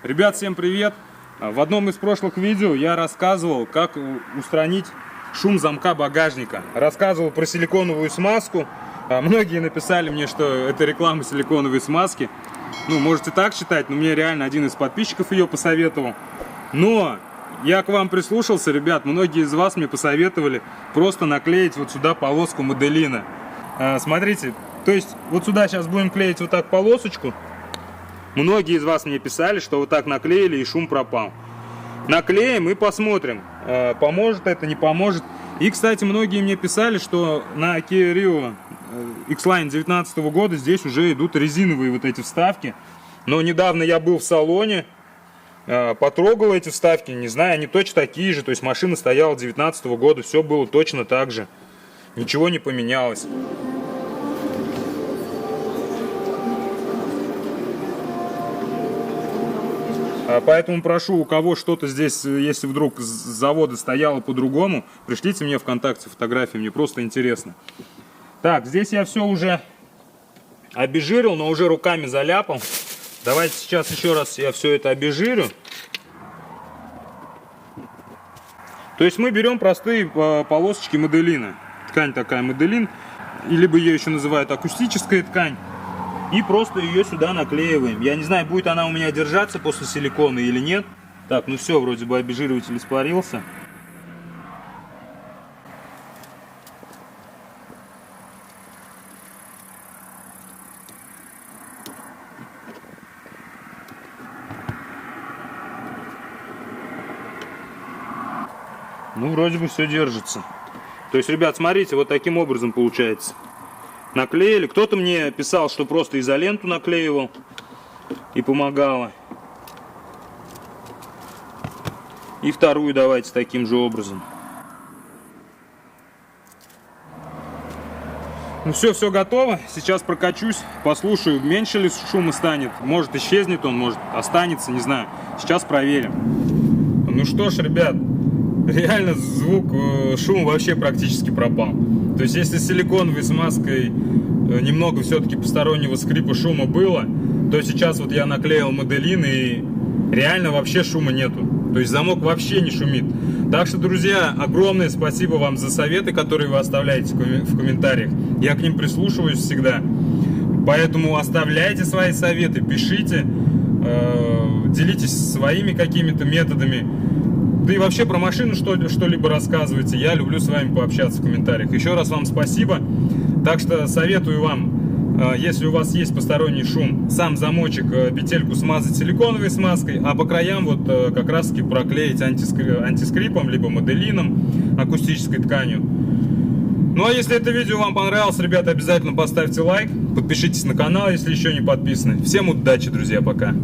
Ребят, всем привет! В одном из прошлых видео я рассказывал, как устранить шум замка багажника. Рассказывал про силиконовую смазку. Многие написали мне, что это реклама силиконовой смазки. Ну, можете так считать, но мне реально один из подписчиков ее посоветовал. Но я к вам прислушался, ребят. Многие из вас мне посоветовали просто наклеить вот сюда полоску моделина. Смотрите, то есть вот сюда сейчас будем клеить вот так полосочку. Многие из вас мне писали, что вот так наклеили и шум пропал. Наклеим и посмотрим, поможет это, не поможет. И, кстати, многие мне писали, что на Kia Rio X-Line 2019 года здесь уже идут резиновые вот эти вставки. Но недавно я был в салоне, потрогал эти вставки, не знаю, они точно такие же. То есть машина стояла 2019 года, все было точно так же. Ничего не поменялось. Поэтому прошу, у кого что-то здесь, если вдруг с завода стояло по-другому, пришлите мне ВКонтакте фотографии, мне просто интересно. Так, здесь я все уже обезжирил, но уже руками заляпал. Давайте сейчас еще раз я все это обезжирю. То есть мы берем простые полосочки моделина. Ткань такая моделин, либо ее еще называют акустическая ткань. И просто ее сюда наклеиваем. Я не знаю, будет она у меня держаться после силикона или нет. Так, ну все, вроде бы обезжириватель испарился. Ну, вроде бы все держится. То есть, ребят, смотрите, вот таким образом получается. Наклеили. Кто-то мне писал, что просто изоленту наклеивал и помогало. И вторую давайте таким же образом. Ну все готово. Сейчас прокачусь, послушаю, меньше ли шума станет. Может исчезнет он, может останется, не знаю. Сейчас проверим. Ну что ж, ребят, реально звук, шум вообще практически пропал. То есть если с силиконовой смазкой немного все-таки постороннего скрипа шума было, то сейчас вот я наклеил моделин и реально вообще шума нету. То есть замок вообще не шумит. Так что, друзья, огромное спасибо вам за советы, которые вы оставляете в комментариях. Я к ним прислушиваюсь всегда. Поэтому оставляйте свои советы, пишите, делитесь своими какими-то методами. Да и вообще про машину что-либо рассказывайте. Я люблю с вами пообщаться в комментариях. Еще раз вам спасибо. Так что советую вам, если у вас есть посторонний шум, сам замочек, петельку смазать силиконовой смазкой, а по краям вот как раз таки проклеить антискрипом, либо моделином, акустической тканью. Ну а если это видео вам понравилось, ребята, обязательно поставьте лайк, подпишитесь на канал, если еще не подписаны. Всем удачи, друзья, пока!